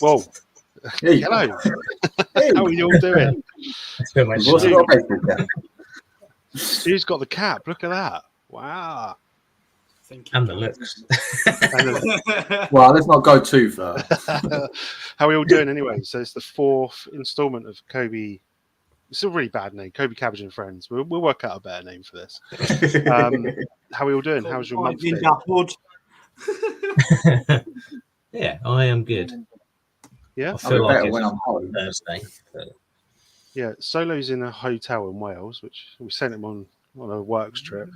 Whoa. Hey. Hello. Hey. How are you all doing? We've also got a baseball cap. Stu's got the cap. Look at that. Wow. And the looks. Well, let's not go too far. How are we all doing anyway? So it's the 4th installment of Cobi. It's a really bad name. Cobi, Cabbage and Friends. We'll work out a better name for this. How are we all doing? How's your month been? Yeah, I am good. Yeah? I feel like it's when I'm home. Thursday. But... Yeah, Solo's in a hotel in Wales, which we sent him on a works trip.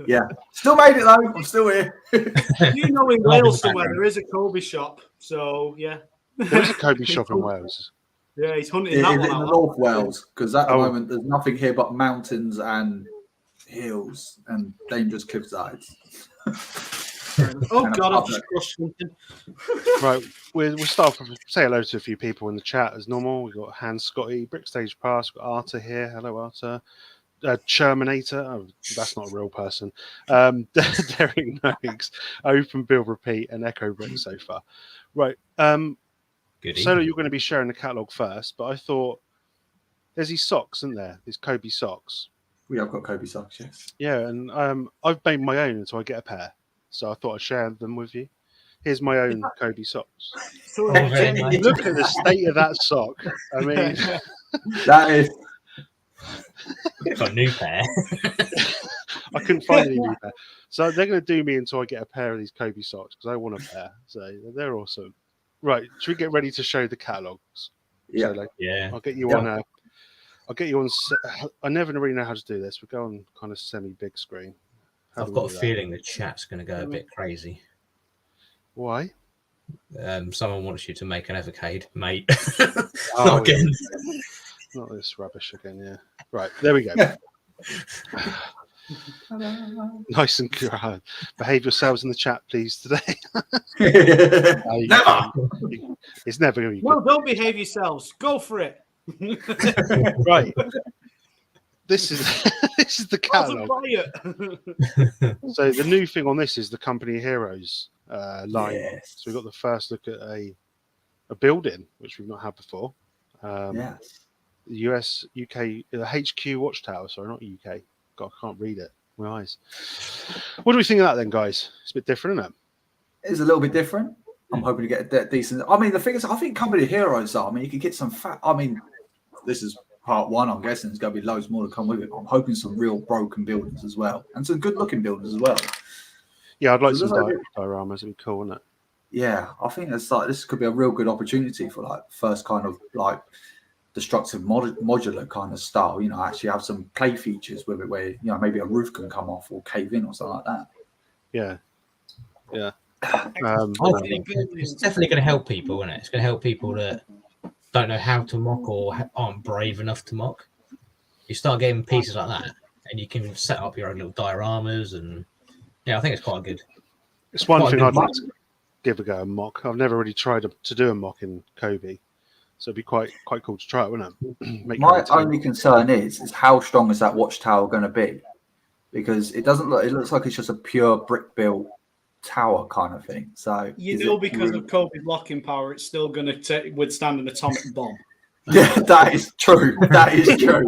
Yeah. Still made it though. I'm still here. You know, in Wales somewhere there is a Cobi shop. So yeah. There is a Cobi shop in Wales. Yeah, he's hunting In that the one out. North Wales, because at the moment there's nothing here but mountains and hills and dangerous cliffsides. Oh God, I've just crushed something. Right, we'll start off with say hello to a few people in the chat as normal. We've got Hans Scotty, Brickstage Pass, we've got Arta here. Hello, Arta. Shermanator, oh, that's not a real person. Derek Noakes, Open Build Repeat, and Echo Brick so far. Right. Solo, you're going to be sharing the catalogue first, but I thought there's these socks, isn't there? These Cobi socks. We have got Cobi socks, yes. Yeah, and I've made my own until I get a pair. So I thought I'd share them with you. Here's my own Cobi socks. So nice. Look at the state of that sock. I mean, that is. Got a new pair. I couldn't find any new pair. So they're going to do me until I get a pair of these Cobi socks because I want a pair. So they're awesome. Right, should we get ready to show the catalogues? Yeah. So, Yeah. I'll get you on. I'll get you on. I never really know how to do this. We go on kind of semi-big screen. I've got a feeling the chat's going to go a bit crazy. Why? Someone wants you to make an avocado, mate. Oh, Not again. Not this rubbish again. Yeah. Right. There we go. Nice and good. Behave yourselves in the chat, please, today. Never. It's never going to be good. No, don't behave yourselves. Go for it. Right. This is the catalog. So the new thing on this is the Company Heroes line. Yes. So we've got the first look at a building which we've not had before. Yes. The US, UK, the HQ Watchtower. Sorry, not UK. God, I can't read it. My eyes. What do we think of that then, guys? It's a bit different, isn't it? It's a little bit different. I'm hoping to get a decent. I mean, the thing is, I think Company Heroes are. I mean, you could get some fat. I mean, this is part one. I'm guessing there's going to be loads more to come with it. I'm hoping some real broken buildings as well, and some good-looking buildings as well. Yeah, I'd like So some dioramas. It'd be cool, wouldn't it? Yeah, I think it's like this could be a real good opportunity for like first kind of like destructive modular kind of style. You know, actually have some play features with it, where you know maybe a roof can come off or cave in or something like that. Yeah, yeah. I think it's definitely going to help people, isn't it? It's going to help people that don't know how to mock or aren't brave enough to mock. You start getting pieces like that, and you can set up your own little dioramas, and yeah, I think it's quite good. It's one thing I'd like to give a go a mock. I've never really tried to do a mock in Cobi, so it'd be quite cool to try it, wouldn't it? My only concern is how strong is that watchtower going to be? Because it doesn't look. It looks like it's just a pure brick built tower kind of thing. So because of Cobi's locking power, it's still going to withstand an atomic bomb. Yeah, that is true. That is true.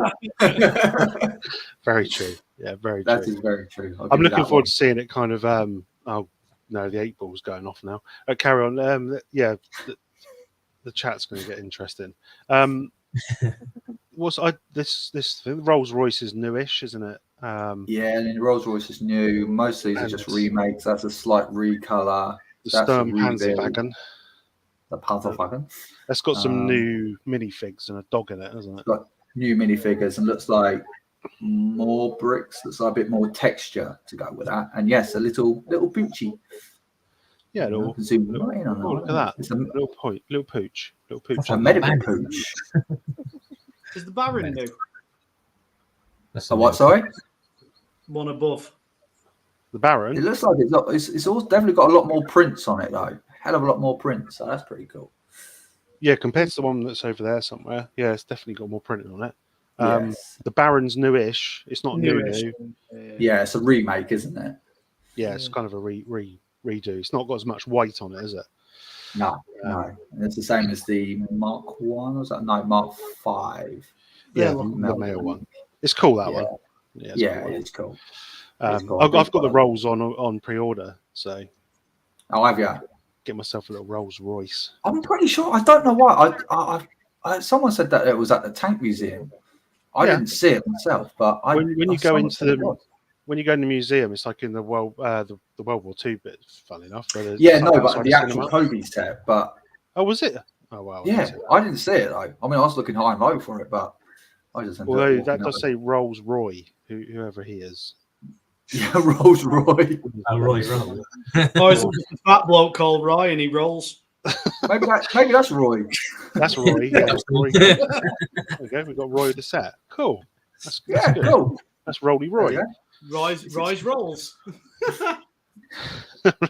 Very true. Yeah, very true. That is very true. I'm looking forward to seeing it kind of. Oh no, the 8 ball's going off now. Carry on. Yeah, the chat's going to get interesting. This thing? Rolls Royce is newish, isn't it? Yeah, and Rolls Royce is new. Most of these are just remakes. That's a slight recolor. The Sturm Panzerwagen. The Panzerwagen. That's got some new minifigs and a dog in it, hasn't it? Got new minifigures and looks like more bricks. Looks like a bit more texture to go with that. And yes, a little Poochie. Yeah, look at that. It's a little pooch. A medical pooch. Is the Baron new? A what? Sorry. One above. The Baron. It looks like it's all definitely got a lot more prints on it though. Hell of a lot more prints. So that's pretty cool. Yeah, compared to the one that's over there somewhere. Yeah, it's definitely got more printing on it. Yes. The Baron's newish. It's not new. Yeah, it's a remake, isn't it? Yeah, it's kind of a redo. It's not got as much white on it, is it? No. And it's the same as the Mark 1, or was that? No, Mark 5. Yeah, look, the male one. It's cool, that Yeah. one. Yeah, It's cool. I've cool. got the Rolls on pre-order, so Oh, have you? get myself a little Rolls Royce. I'm pretty sure. I don't know why. Someone said that it was at the Tank Museum. I Yeah. didn't see it myself, but When you go someone into said it the was. when you go in the museum, it's like in the World War II bit. Fun enough, where there's Yeah, stuff no, but outside the actual cinema. Kobe set. But Oh, was it? Oh wow. yeah, I didn't see it. Though. I mean, I was looking high and low for it, but I just ended up Although walking that does up. say Rolls Roy, whoever he is. Yeah, Rolls Roy. Roy Roll. Or is it just a fat bloke called Roy and he rolls? Maybe that's Roy. That's Roy. Yeah, Roy. There we go. We've got Roy the set. Cool. That's good. Cool. That's Rolly Roy. There Roy's rolls.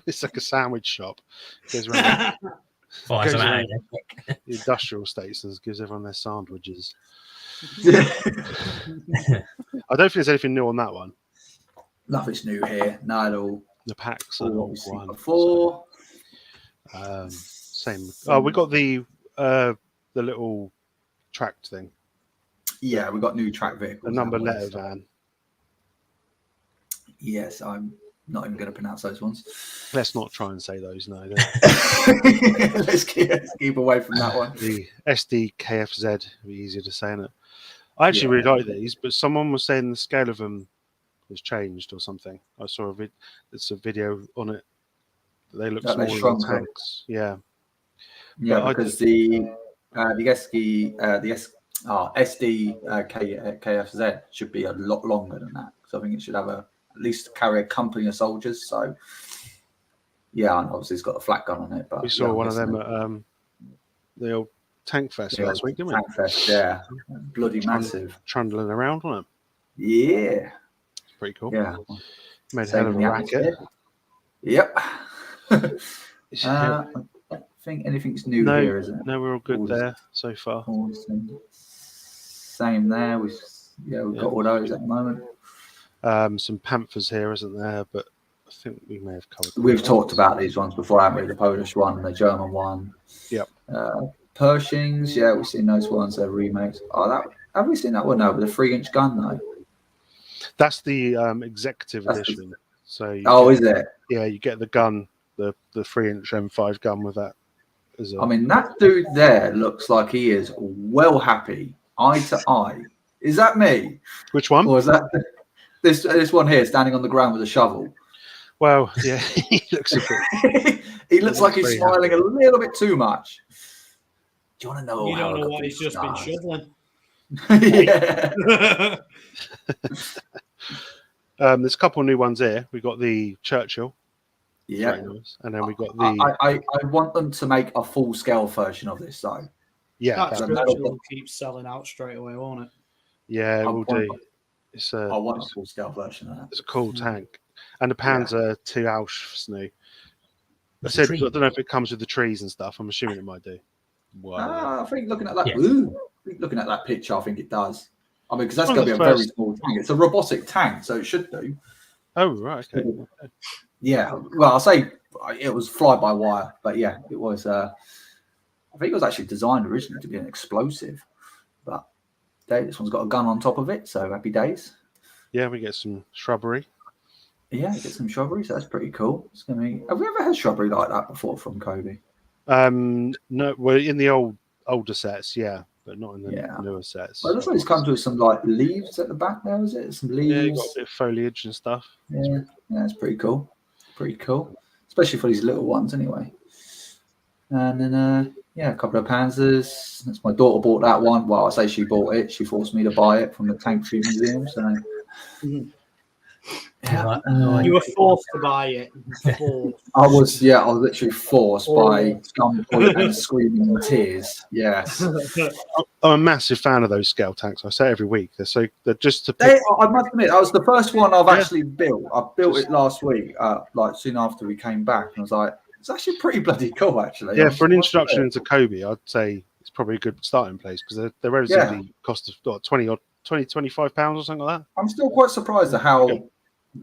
It's like a sandwich shop. Goes around, Fires goes them around out. the industrial states and gives everyone their sandwiches. Yeah. I don't think there's anything new on that one. Nothing's new here. Not at all. The packs All are what all we've seen one. before. Same. Oh, we got the little tracked thing. Yeah, we got new track vehicles. The number haven't we? letter van. Yes, I'm not even going to pronounce those ones. Let's not try and say those. No, let's keep away from that one. the SDKFZ would be easier to say, innit? I actually really like these, but someone was saying the scale of them has changed or something. I saw it's a video on it. They look That they smaller shrunk than them. tanks. Yeah, Yeah, But because the KFZ should be a lot longer than that. So I think it should have at least carry a company of soldiers. So yeah, and obviously it's got a flat gun on it. But we saw one of them at the old Tank Fest last week, didn't we? Tank Fest, yeah, bloody massive. Trundling around on it. Yeah, It's pretty cool. yeah. Made a hell of a Saving the racket. atmosphere. Yep. I don't think anything's new here, is it? No, we're all good All there so far. Same there. We've got all those at the moment. Some Panthers here, isn't there? But I think we may have covered. We've talked about these ones before, haven't we? The Polish one, the German one. Yep. Pershings, yeah, we've seen those ones. They're remakes. Have we seen that one? No, with a 3-inch gun though. That's the executive edition. So Is it? Yeah, you get the gun, the 3-inch M5 gun with that. I mean, that dude there looks like he is well happy, eye to eye. Is that me? Which one? Or is that this one here standing on the ground with a shovel? Well, yeah, he looks a bit. He looks like he's very smiling a little bit too much. Do you want to know? You how don't I know got what these he's just been stars? shoveling. Yeah. There's a couple of new ones here. We got the Churchill. Yeah. Very nice. And then we got the. I want them to make a full scale version of this though. Yeah, That that- Churchill will keep selling out straight away, won't it? yeah, I we'll want- do. It's I want a it's, full scale version of that. it's a cool tank, and the Panzer II Auschwitz new. I With said the I tree. don't know if it comes with the trees and stuff. I'm assuming it might do. Well, I think looking at that, Yeah. looking at that picture, I think it does. I mean, because that's One going of to be the a very first- small tank. It's a robotic tank, so it should do. oh right, okay. Yeah. Well, I'll say it was fly by wire, but yeah, it was. I think it was actually designed originally to be an explosive, but this one's got a gun on top of it, so happy days. Yeah, we get some shrubbery. Yeah, get some shrubbery, so that's pretty cool. It's gonna be. Have we ever had shrubbery like that before from Cobi? No, well, in the older sets, yeah, but not in the newer sets. Well, this one's comes with some like leaves at the back there, is it? Some leaves. Yeah, you got a bit of foliage and stuff. Yeah, it's pretty cool. Pretty cool, especially for these little ones, anyway. And then, a couple of Panzers. That's my daughter bought that one. Well, I say she bought it. She forced me to buy it from the Tank Tree Museum. So, You were forced to buy it. Forced. I was literally forced by gunpoint and screaming and tears. Yes. I'm a massive fan of those scale tanks. I say it every week. They're just to I pick. must admit, that was the first one I've Yeah. actually built. I built it last week, like soon after we came back, and I was like, it's actually pretty bloody cool, actually. Yeah, for an introduction into Cobi, I'd say it's probably a good starting place because they're relatively cost of what, 25 pounds or something like that. I'm still quite surprised at how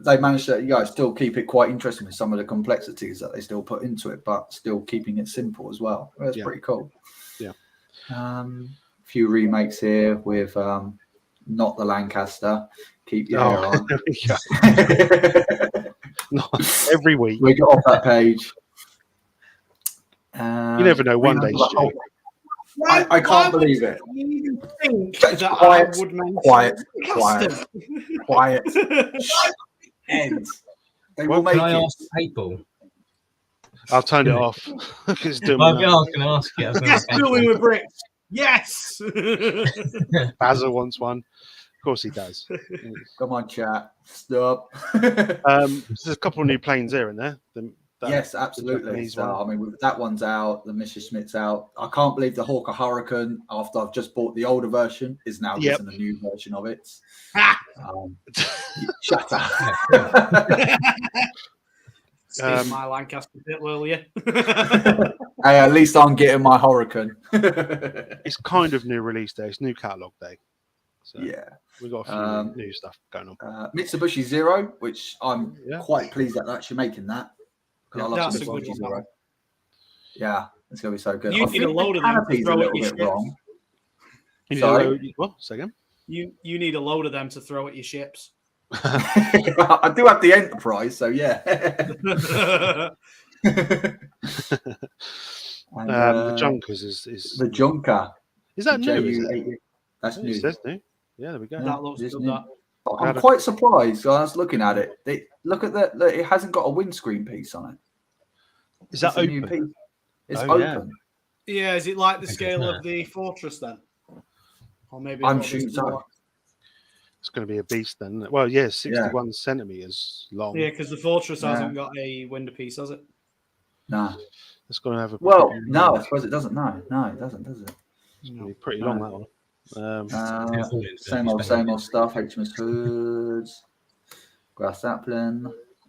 they managed to still keep it quite interesting with some of the complexities that they still put into it, but still keeping it simple as well. That's pretty cool. Yeah. Few remakes here with not the Lancaster. Keep your hair on. There we go. Not every week. We got off that page. You never know. One day, Stu. I can't believe it. You think Quiet, that I would mention quiet. End. They will make Can I it. ask people? I'll turn it off. It's doing I was that. going to ask you. Yes, building with bricks. Yes. Basil wants one. Of course he does. Come on, chat. Stop. There's a couple of new planes here and there. Yes, absolutely. So, I mean, that one's out. The Mrs. Smith's out. I can't believe the Hawker Hurricane, after I've just bought the older version, is now getting a new version of it. Shut up. Steal my Lancaster bit, will you? Hey, at least I'm getting my Hurricane. it's kind of new release day. It's new catalog day. So Yeah. we've got a few new stuff going on. Mitsubishi Zero, which I'm quite pleased that they're actually making that. Yeah, I love that's a good Mitsubishi one. Zero. Yeah, it's going to be so good. You I need think a load the of them to canopy's a throw at little your bit ships. wrong. You need Sorry? a load, what? Say again? You need a load of them to throw at your ships. I do have the Enterprise, so yeah. And, The Junkers is the Junker. is that new? Is it? JU-88. That's It new. says new. Yeah, there we go. That looks It's good. new. That. I'm quite surprised. I was looking at it. Look at that. It hasn't got a windscreen piece on it. Is that It's a new open? piece. It's Oh, yeah. open. Yeah, is it like the think scale it's of the Fortress then? Or maybe I'm a little sure bit so. smaller? It's going to be a beast then. Isn't it? Well, yeah, 61 centimeters long. Yeah, because the Fortress hasn't got a window piece, has it? No. It's going to have a Well, no, I suppose it doesn't. No, it doesn't, does it? It's going to be pretty long, that one. Same old stuff. HMS Hoods, Grass Sapling.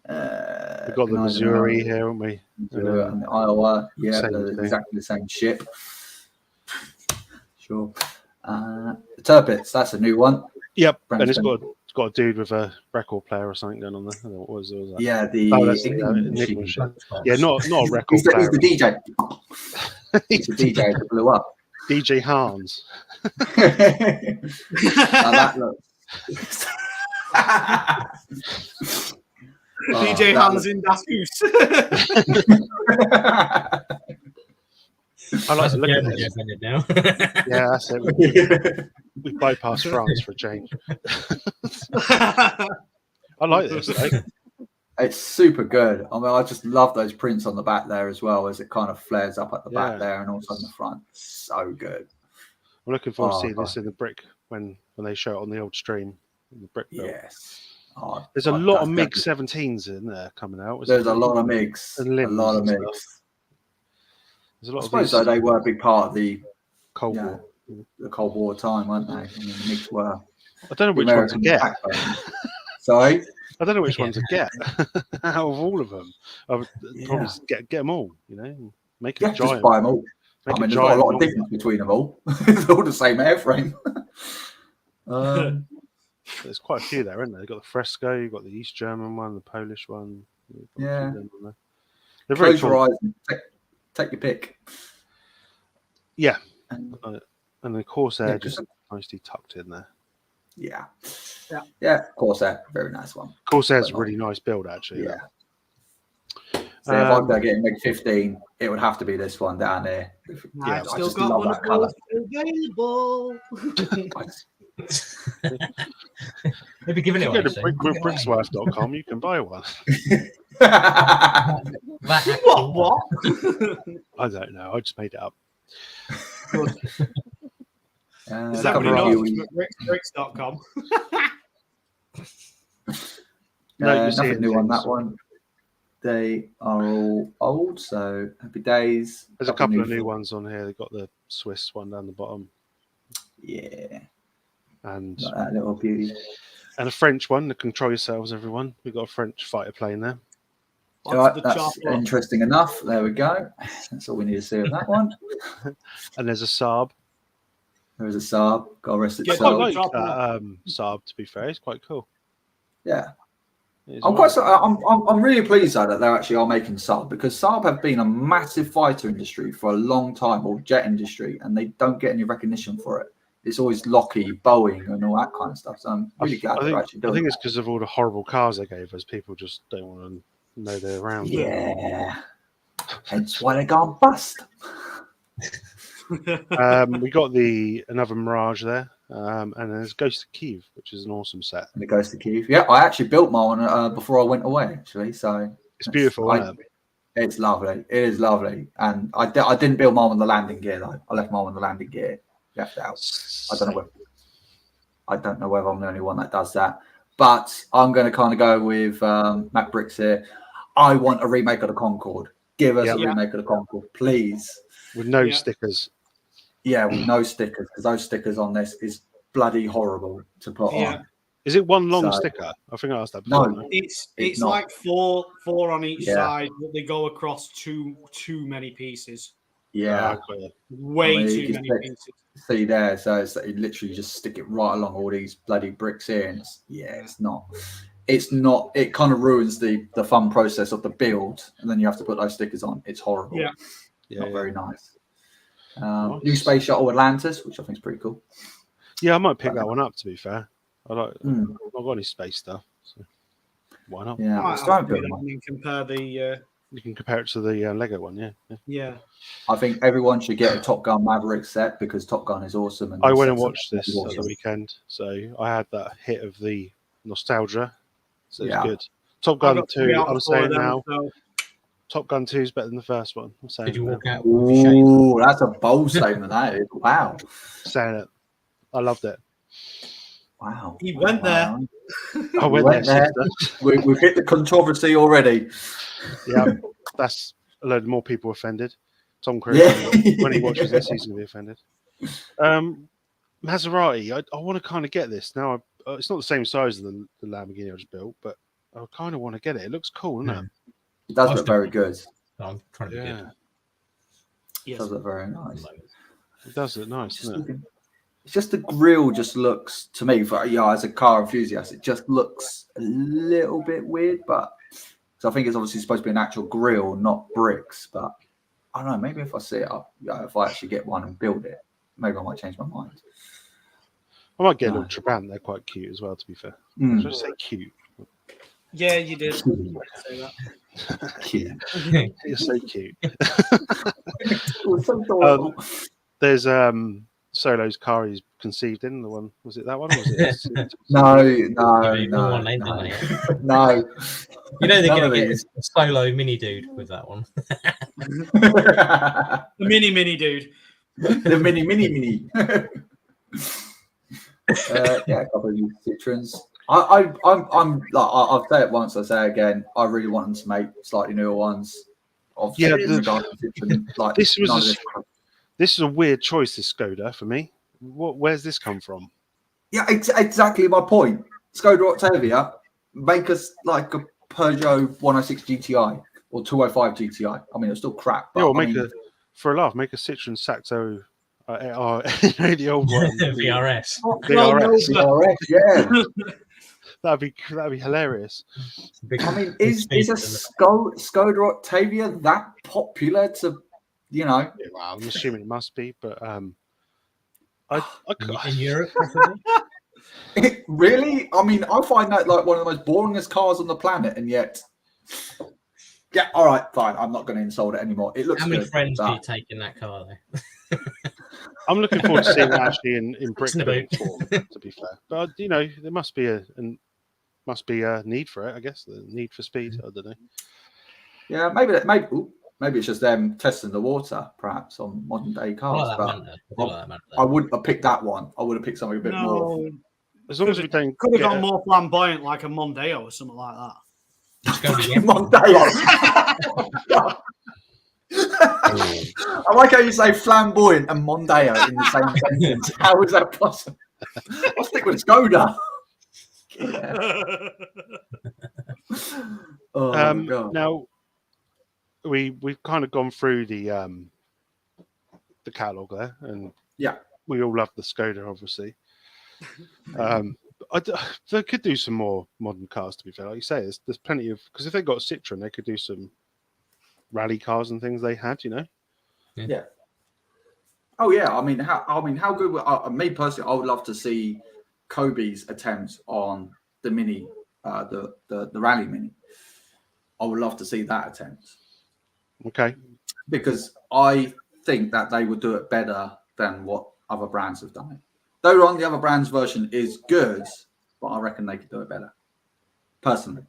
We've got the Missouri here, haven't we? And the Iowa. Yeah, Same they're thing. exactly the same ship. Sure. The Turpits, that's a new one. Yep, Brand's and it's got a dude with a record player or something going on there. What was that? Yeah, the That's Enigma Enigma machine. ship. Yeah, not a record He's the player. DJ. He's the DJ that blew up. DJ Hans. How that looks. DJ Hans in Das Goose. I like to look at Yeah, this. now. Yeah, that's it. We bypassed France for a change. I like this. Though. It's super good. I mean, I just love those prints on the back there as well, as it kind of flares up at the back there and also on the front. So good. I'm looking forward to seeing this in the brick when they show it on the old stream. In the brick build. Yes. There's a lot of MiG 17s in there coming out. There's a lot of MiGs. And A lot of and MiGs. stuff. There's a lot I of suppose these though they were a big part of the Cold War. the Cold War time, weren't they? I mean, the MiGs were. I don't know which one to get. Sorry? I don't know which one to get out of all of them. I would probably get them all, you know, make a giant. Just buy them all. I mean, there's not a lot of difference between them all. They're all the same airframe. There's quite a few there, isn't there? You've got the Fresco, you've got the East German one, the Polish one. Yeah. They're very Close your eyes and take your pick. Yeah. And the Corsair just nicely tucked in there. Yeah, Corsair, very nice one. Corsair's a really nice build, actually. Yeah. So if I'm going to get MiG 15, it would have to be this one down there. Yeah, I've still got one of those available. Maybe giving it If you away. go to bricksworth.com, you can buy one. What? I don't know. I just made it up. Is that what he knows? Bricks.com. No, nothing new on that one. They are all old, so happy days. There's a couple of new ones on here. They've got the Swiss one down the bottom. Yeah. And that little beauty. And a French one, to control yourselves, everyone. We've got a French fighter plane there. All right, that's interesting enough. There we go. That's all we need to see of that one. And there's a Saab. There is a Saab. God rest its I soul. quite like Saab, to be fair. It's quite cool. Yeah. I'm really pleased though that they actually are making Saab, because Saab have been a massive fighter industry for a long time, or jet industry, and they don't get any recognition for it. It's always Lockheed, Boeing, and all that kind of stuff. So I'm really glad they're actually doing. I think it's because of all the horrible cars they gave us. People just don't want to know they're around. Yeah, hence why they gone bust. We got another Mirage there, and then there's Ghost of Kiev, which is an awesome set. And it goes to Kiev. Yeah, I actually built my one before I went away. Actually, so It's beautiful. Isn't it? It's lovely. It is lovely. And I didn't build mine on the landing gear though. I left mine on the landing gear left out. I don't know whether I'm the only one that does that. But I'm going to kind of go with Matt Bricks here. I want a remake of the Concorde. Give us a remake of the Concorde, please. With no stickers. Yeah, with no stickers, because those stickers on this is bloody horrible to put on. Is it one long sticker? I think I asked that before. No, it's like four on each side, but they go across too many pieces. Yeah, way too many pieces. See there, so you literally just stick it right along all these bloody bricks here, and it's not. It kind of ruins the fun process of the build, and then you have to put those stickers on. It's horrible. Not very nice. New space shuttle Atlantis, which I think is pretty cool. Yeah, I might pick that one up. To be fair, I've not got any space stuff, so why not? Yeah, compare the. You can compare it to the Lego one, yeah. I think everyone should get a Top Gun Maverick set, because Top Gun is awesome. And I went and watched this at the weekend, so I had that hit of the nostalgia. So it's good. Top Gun 2, I'm saying now. So. Top Gun 2 is better than the first one. I'm saying. Did you walk out? Ooh, that's a bold statement. That is. Wow. Saying it. I loved it. Wow. He went there. I went there. We've hit the controversy already. Yeah, that's a load more people offended. Tom Cruise, when he watches this, he's going to be offended. Maserati, I want to kind of get this. Now, it's not the same size as the Lamborghini I just built, but I kind of want to get it. It looks cool, doesn't it? It does look very good. I'm trying to be good. It does look very nice. It does look nice, doesn't it? It's just the grille just looks, to me, as a car enthusiast, it just looks a little bit weird, but I think it's obviously supposed to be an actual grille, not bricks. But I don't know, maybe if I see it up, if I actually get one and build it, maybe I might change my mind. I might get a little Trabant. They're quite cute as well, to be fair. Should I say cute? Yeah, you did. Say that. Cute. You're so cute. So there's Solo's car he's conceived in, the one, was it that one? Or was it No. You know they're going to get a Solo mini dude with that one. The mini dude. The mini. Yeah, a couple of new Citroens. I'm like, I'll say it once, I'll say it again. I really want them to make slightly newer ones. Obviously, Citroen, like, this is a weird choice, this Skoda, for me. Where's this come from? Yeah, exactly my point. Skoda Octavia, make us like a Peugeot 106 GTI or 205 GTI. I mean, it's still crap. But for a laugh, make a Citroen Saxo, the old one. VRS. VRS, yeah. That'd be hilarious. I mean, is a Skoda Octavia that popular to, Yeah, well, I'm assuming it must be, but in Europe, really? I mean, I find that like one of the most boringest cars on the planet, and yet, yeah, all right, fine. I'm not going to insult it anymore. It looks. How many good, friends do you take in that car, though? I'm looking forward to seeing it actually in brick building form. To be fair, but there must be a need for it. I guess the need for speed. I don't know. Yeah, maybe it's just them testing the water, perhaps, on modern day cars. I wouldn't have picked that one. I would have picked something a bit more. As long as we don't could have gone more flamboyant, like a Mondeo or something like that. Mondeo. I like how you say flamboyant and Mondeo in the same sentence. How is that possible? I'll stick with Skoda. Yeah. God. Now we've kind of gone through the catalogue there, and we all love the Skoda, obviously. They could do some more modern cars. To be fair, like you say, there's plenty of, because if they got Citroen, they could do some rally cars and things they had. Yeah. Oh yeah. I mean, how good? Me personally, I would love to see Cobi's attempts on the Mini, the Rally Mini. I would love to see that attempt. Okay. Because I think that they would do it better than what other brands have done it. Though on the other brand's version is good, but I reckon they could do it better. Personally.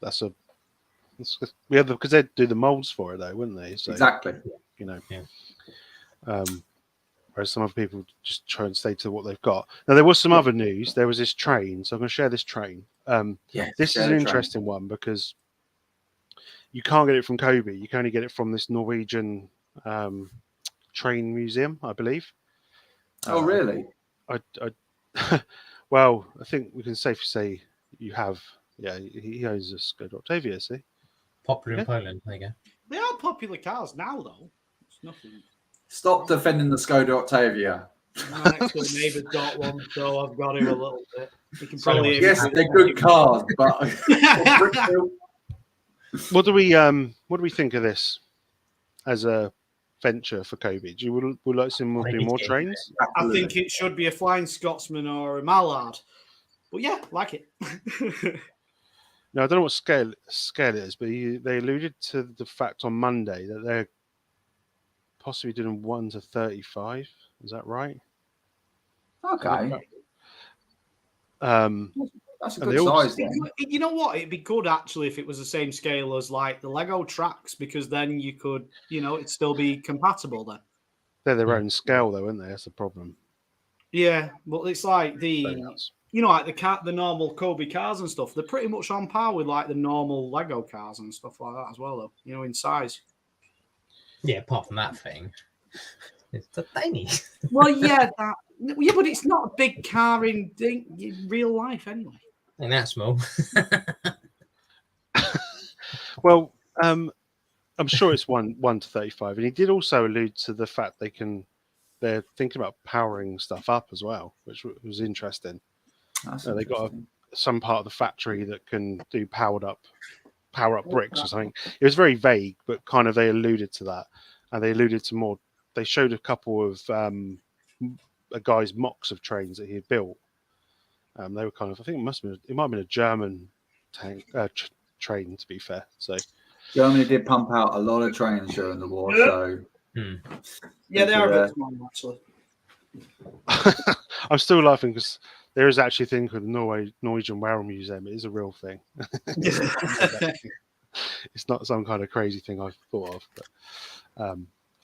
Because they'd do the molds for it though, wouldn't they? So, exactly. Whereas some other people just try and stay to what they've got. Now there was some other news. There was this train, so I'm going to share this train. This is an interesting one because you can't get it from Cobi. You can only get it from this Norwegian train museum, I believe. Oh, really? Well, I think we can safely say you have. Yeah, he owns a Skoda Octavia, see? Popular in Poland. There you go. They are popular cars now, though. It's nothing. Stop defending the Skoda Octavia. My next door neighbour's got one, so I've got to a little bit. You can probably yes, they're good cars, but what do we think of this as a venture for Cobi? Do you would like to see them do more trains? I think it should be a Flying Scotsman or a Mallard. But yeah, like it. No, I don't know what scale it is, but they alluded to the fact on Monday that they're possibly doing 1 to 35. Is that right? Okay. That's a good size. You know what? It'd be good actually if it was the same scale as like the Lego tracks, because then you could, it'd still be compatible then. They're their own scale though, aren't they? That's the problem. Yeah, but it's like like the normal Cobi cars and stuff. They're pretty much on par with like the normal Lego cars and stuff like that as well, though. In size. Yeah, apart from that thing, it's so tiny. Well, yeah, but it's not a big car in real life anyway. And that's small. Well, I'm sure it's 1 to 35, and he did also allude to the fact they're thinking about powering stuff up as well, which was interesting. They got some part of the factory that can do power up bricks or something. It was very vague, but kind of they alluded to that, and they alluded to more. They showed a couple of a guy's mocks of trains that he had built. They were kind of, I think it might have been a German train, to be fair. So Germany did pump out a lot of trains during the war. So yeah, they are a bit small actually. I'm still laughing because there is actually a thing called the Norwegian Rail Museum. It is a real thing. It's not some kind of crazy thing I've thought of. But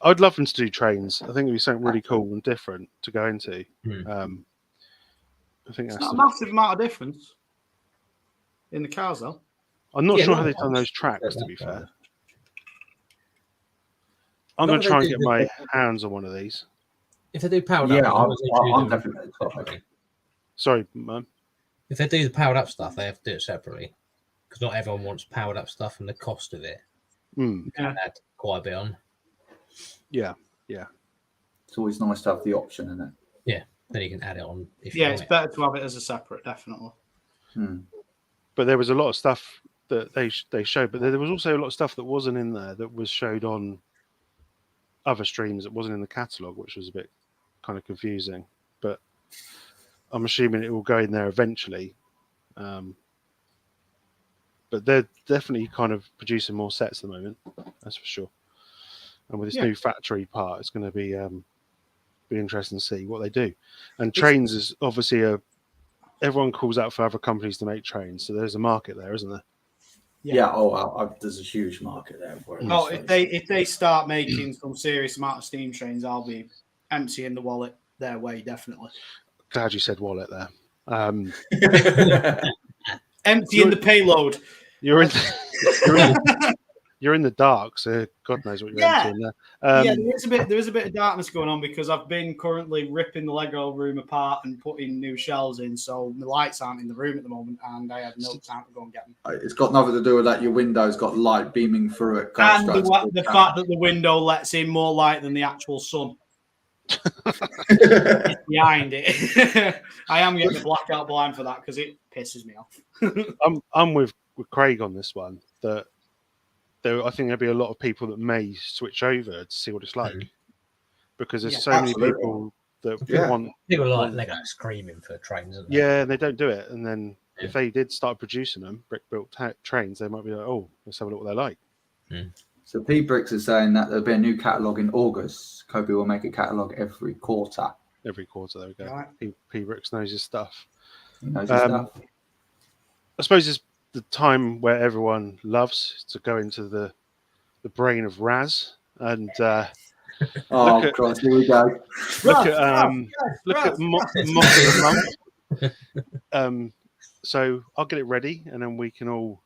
I'd love them to do trains. I think it'd be something really cool and different to go into. I think it's that's not a massive amount of difference in the cars, though. I'm not sure how they've done those tracks, to be fair. I'm going to try and get my hands on one of these. If they do powered up, I'm definitely. Sorry, man. If they do the powered up stuff, they have to do it separately, because not everyone wants powered up stuff and the cost of it. You can add quite a bit on. Yeah. It's always nice to have the option, isn't it? Yeah, then you can add it on. It's better to have it as a separate, definitely. But there was a lot of stuff that they showed, but there was also a lot of stuff that wasn't in there that was showed on other streams that wasn't in the catalogue, which was a bit kind of confusing. But I'm assuming it will go in there eventually. But they're definitely kind of producing more sets at the moment, that's for sure. And with this new factory part, it's going to be interesting to see what they do. And trains is obviously everyone calls out for other companies to make trains, so there's a market there, isn't there? Yeah. There's a huge market there for it. Oh, if they start making some serious amount of steam trains, I'll be emptying the wallet their way, definitely. Glad you said wallet there. Emptying the payload. You're in the dark, so God knows what you're emptying there. There is a bit of darkness going on because I've been currently ripping the Lego room apart and putting new shelves in, so the lights aren't in the room at the moment, and I have no time to go and get them. It's got nothing to do with that. Your window's got light beaming through it. And the fact that the window lets in more light than the actual sun. It's behind it. I am getting the blackout blind for that because it pisses me off. I'm with Craig on this one. That I think there'll be a lot of people that may switch over to see what it's like, because there's so many people that want. People like Lego screaming for trains. Aren't they? Yeah, and they don't do it. And then if they did start producing them, brick-built trains, they might be like, oh, let's have a look what they're like. So P Bricks is saying that there'll be a new catalogue in August. Cobi will make a catalogue every quarter. Every quarter, there we go. Right. P Bricks knows his stuff. He knows his stuff. I suppose it's the time where everyone loves to go into the brain of Raz and Oh, Christ, here we go. look at Mock of the Month. So I'll get it ready, and then we can all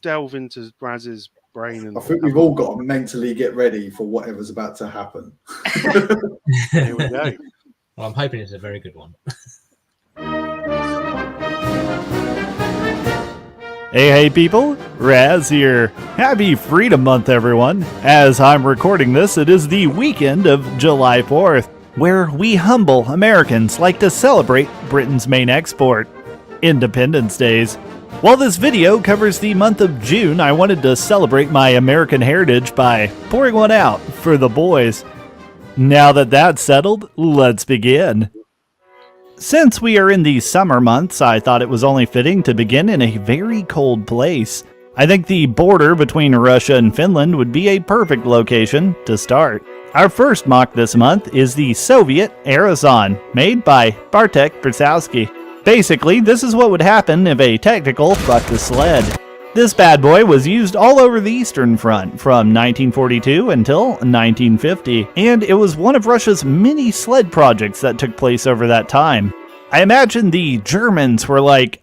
delve into Raz's brain. And I think we've all got to mentally get ready for whatever's about to happen. here we go. Well, I'm hoping it's a very good one. Hey people, Raz here. Happy Freedom Month, everyone. As I'm recording this, it is the weekend of July 4th, where we humble Americans like to celebrate Britain's main export, Independence Days. While this video covers the month of June, I wanted to celebrate my American heritage by pouring one out for the boys. Now that that's settled, let's begin. Since we are in the summer months, I thought it was only fitting to begin in a very cold place. I think the border between Russia and Finland would be a perfect location to start. Our first mock this month is the Soviet Aerozon, made by Bartek Brusowski. Basically, this is what would happen if a technical fucked a sled. This bad boy was used all over the Eastern Front from 1942 until 1950, and it was one of Russia's many sled projects that took place over that time. I imagine the Germans were like,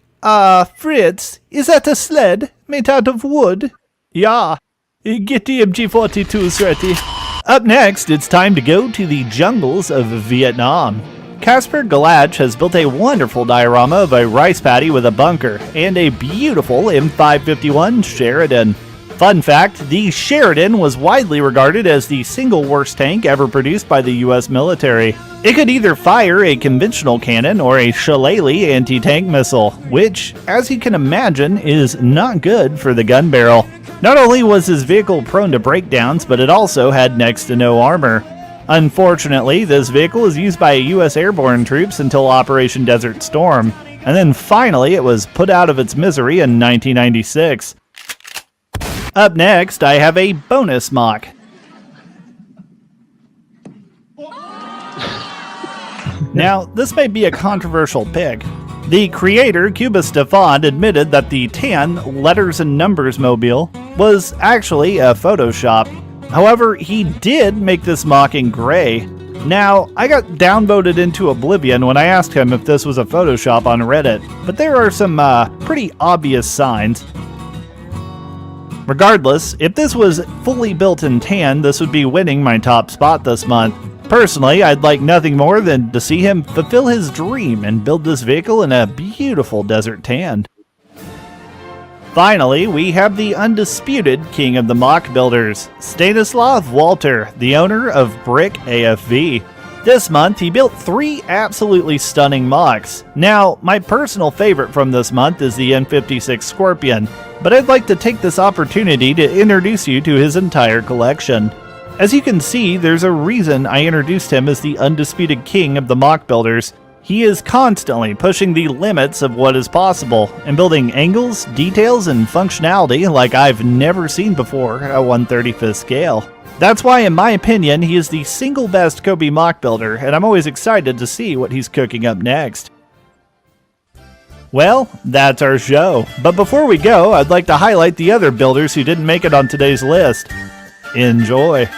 Fritz, is that a sled made out of wood? Yeah, get the MG-42s ready. Up next, it's time to go to the jungles of Vietnam. Casper Galach has built a wonderful diorama of a rice paddy with a bunker and a beautiful M551 Sheridan. Fun fact, the Sheridan was widely regarded as the single worst tank ever produced by the US military. It could either fire a conventional cannon or a shillelagh anti-tank missile, which, as you can imagine, is not good for the gun barrel. Not only was this vehicle prone to breakdowns, but it also had next to no armor. Unfortunately, this vehicle was used by US airborne troops until Operation Desert Storm, and then finally it was put out of its misery in 1996. Up next, I have a bonus mock. Now, this may be a controversial pick. The creator, Cuba Stefan, admitted that the tan letters and numbers mobile was actually a Photoshop. However, he did make this mock in gray. Now, I got downvoted into oblivion when I asked him if this was a Photoshop on Reddit, but there are some pretty obvious signs. Regardless, if this was fully built in tan, this would be winning my top spot this month. Personally, I'd like nothing more than to see him fulfill his dream and build this vehicle in a beautiful desert tan. Finally, we have the undisputed king of the mock builders, Stanislav Walter, the owner of Brick AFV. This month, he built 3 absolutely stunning mocks. Now, my personal favorite from this month is the N56 Scorpion, but I'd like to take this opportunity to introduce you to his entire collection. As you can see, there's a reason I introduced him as the undisputed king of the mock builders. He is constantly pushing the limits of what is possible and building angles, details, and functionality like I've never seen before at 1/35th scale. That's why, in my opinion, he is the single best Cobi mock builder, and I'm always excited to see what he's cooking up next. Well, that's our show. But before we go, I'd like to highlight the other builders who didn't make it on today's list. Enjoy.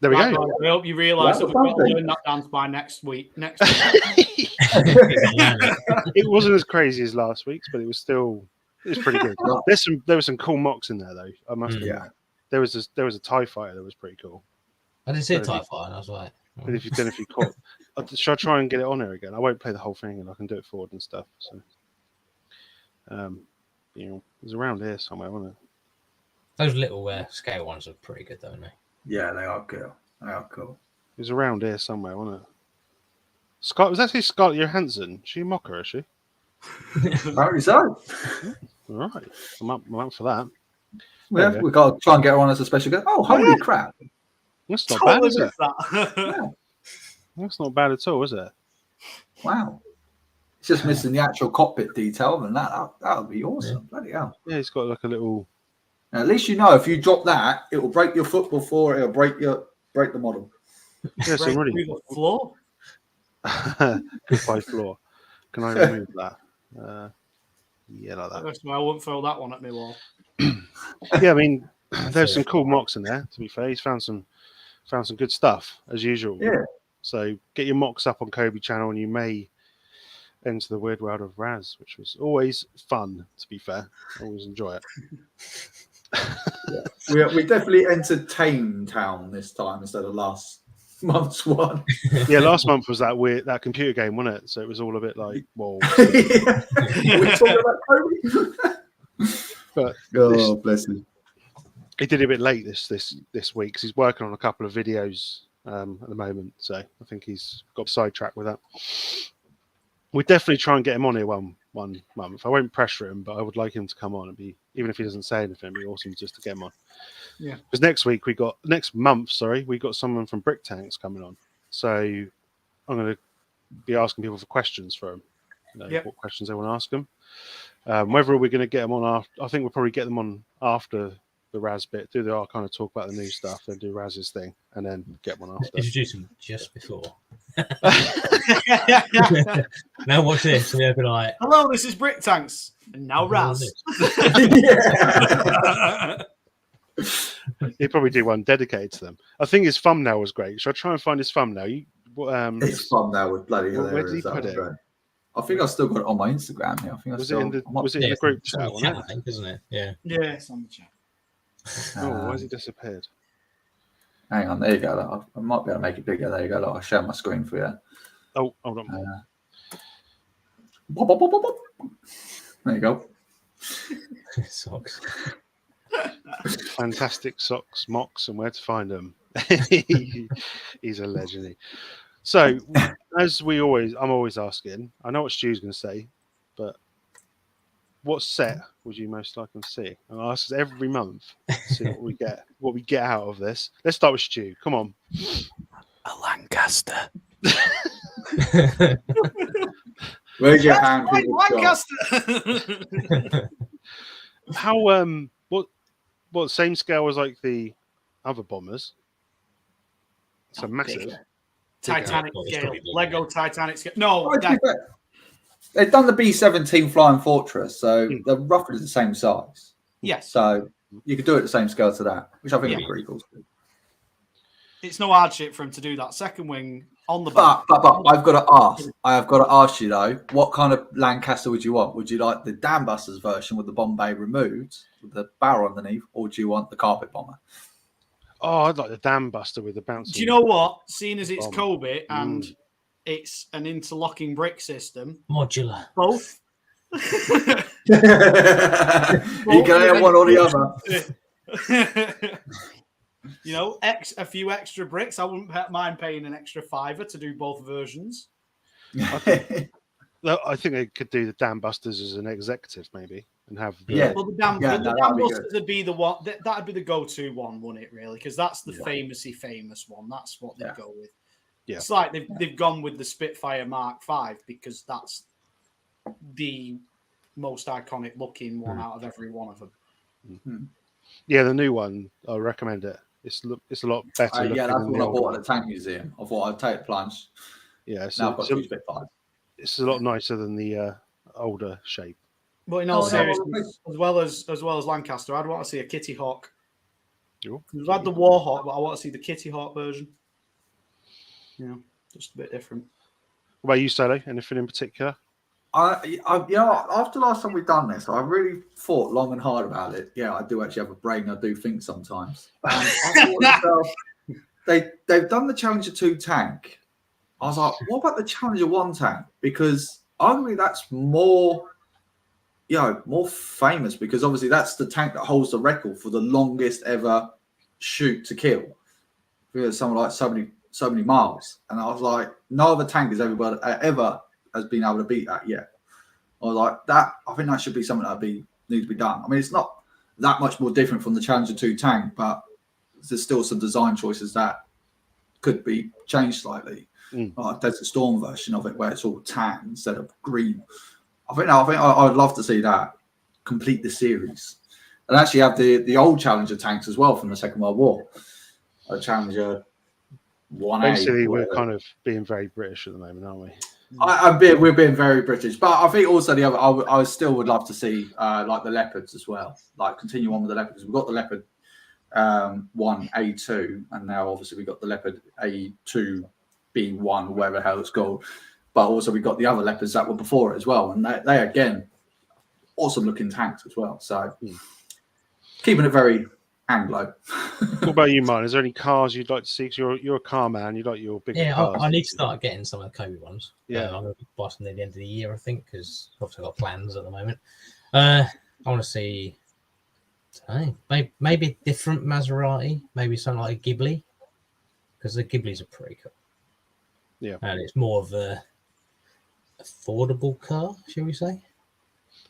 There we Right, go. guys, I hope you realise that That we've was got to something. learn that dance by next week. It wasn't as crazy as last week's, but it was pretty good. No. There were some cool mocks in there though. I must admit. Yeah. There was a TIE fighter that was pretty cool. I didn't see a So TIE fighter, and I was like, And if you caught, should I try and get it on here again? I won't play the whole thing, and I can do it forward and stuff. So, it was around here somewhere, wasn't it? those little scale ones are pretty good, though, aren't they? Yeah, they are cool. They are cool. It was around here somewhere, wasn't it? Scott, was actually Scarlett Johansson. She a mocker, is she? Apparently so. All right, I'm up for that. Yeah, we've got to try and get her on as a special guest. Oh, holy crap. That's not bad, is it? Yeah. That's not bad at all, is it? Wow. It's just missing the actual cockpit detail, and that would be awesome. Bloody hell. Yeah, he's got like a little. Now, at least you know if you drop that, it will break your foot before it'll break the model. Yeah, so really. Through the floor. Goodbye floor. Can I remove that? Yeah, like that. I wouldn't throw that one at me wall. Yeah, I mean, there's some cool mocks in there. To be fair, he's found some good stuff as usual. Yeah. So get your mocks up on Cobi channel, and you may enter the weird world of Raz, which was always fun. To be fair, I always enjoy it. We definitely entertained town this time instead of last month's one. Yeah, last month was that computer game, wasn't it? So it was all a bit like, whoa. Yeah. We're talking about Kobe. But Bless him. he did it a bit late this week because he's working on a couple of videos at the moment. So I think he's got sidetracked with that. We definitely try and get him on here one month. I won't pressure him, but I would like him to come on and be, even if he doesn't say anything, it'd be awesome just to get him on. Yeah. Because next month, we got someone from Brick Tanks coming on. So I'm going to be asking people for questions for him. What questions they want to ask him. Whether we're going to get them on after, I think we'll probably get them on after the Raz bit. I'll kind of talk about the new stuff, then do Raz's thing, and then get one after. Introduce him just before. Now watch this. We'll be like, hello, this is Brick Tanks, and now Raz. He'd probably do one dedicated to them. I think his thumbnail was great. Should I try and find his thumbnail? It's fun now with bloody hilarious. Where did he put it? Great. I think I've still got it on my Instagram here. I think Was it in the group chat? Wasn't it? I think, isn't it? Yeah. Yeah, it's on the chat. Why has he disappeared? Hang on, there you go. Look, I might be able to make it bigger. There you go. Look, I'll share my screen for you. Oh, hold on. There you go. Socks. Fantastic socks, mocks, and where to find them. He's a legend. So, as I'm always asking. I know what Stu's going to say, but what set would you most like to see? And I ask this every month. See what we get out of this. Let's start with Stu. Come on. A Lancaster. Where's your hand? Lancaster. How what same scale as like the other bombers? So massive. Titanic Well, it's scale. probably bigger. Lego Titanic scale. No, They've done the B-17 Flying Fortress, so they're roughly the same size. yes. So you could do it the same scale to that, which I think would be pretty cool. It's no hardship for him to do that. Second wing on the But back. I've got to ask. I have got to ask you though, what kind of Lancaster would you want? Would you like the Dam Busters version with the bomb bay removed, with the barrel underneath, or do you want the carpet bomber? Oh, I'd like the Dam Buster with the bouncing. Do you know what? Seeing as it's Bomb. Cobi and it's an interlocking brick system, Modular. both. You can have one or the other. You know, a few extra bricks. I wouldn't mind paying an extra $5 to do both versions. I think they could do the Dam Busters as an executive maybe, and have Yeah. Well, the Dam that'd be Busters would be the one. That'd be the go-to one, wouldn't it? Really, because that's the famous one. That's what they go with. Yeah. It's like they've gone with the Spitfire Mark V because that's the most iconic looking one out of every one of them. Yeah, the new one. I recommend it. It's a lot better. Yeah, that's than what the I old bought one. at the Tank Museum. I thought I'd take the plunge. Yeah, Now I've got two Spitfires. it's a lot nicer than the older shape. But in all seriousness, as well as Lancaster, I'd want to see a Kitty Hawk Cool. We've had the Warhawk, but I want to see the Kitty Hawk version. Yeah, just a bit different. What about you, Sally? Anything in particular? After last time we've done this, I really thought long and hard about it. Yeah, I do actually have a brain. I do think sometimes. I thought to myself, they've done the Challenger 2 tank. I was like, what about the Challenger 1 tank? Because arguably that's more famous, because obviously that's the tank that holds the record for the longest ever shoot to kill. Because someone like so many miles. And I was like, no other tank has ever has been able to beat that yet. I was like, I think that should be something that needs to be done. I mean, it's not that much more different from the Challenger 2 tank, but there's still some design choices that could be changed slightly. Like there's a Storm version of it where it's all tan instead of green. I think I'd love to see that complete the series, and actually have the old Challenger tanks as well from the Second World War. Challenger 1A. Basically, we're kind of being very British at the moment, aren't we? We're being very British, but I think also the other, I still would love to see like the Leopards as well, like continue on with the Leopards. We've got the Leopard 1A2, and now obviously we've got the Leopard A2 B1, whatever the hell it's called. But also we've got the other Leopards that were before it as well, and they again awesome looking tanks as well. So keeping it very Anglo. What about you, Martin? Is there any cars you'd like to see? Because you're a car man. You like your bigger cars. I need to start getting some of the Cobi ones. Yeah, I'm going to buy some near the end of the year, I think, because obviously I've got plans at the moment. I want to see, maybe a different Maserati, maybe something like a Ghibli, because the Ghiblis are pretty cool. Yeah, and it's more of a affordable car, shall we say?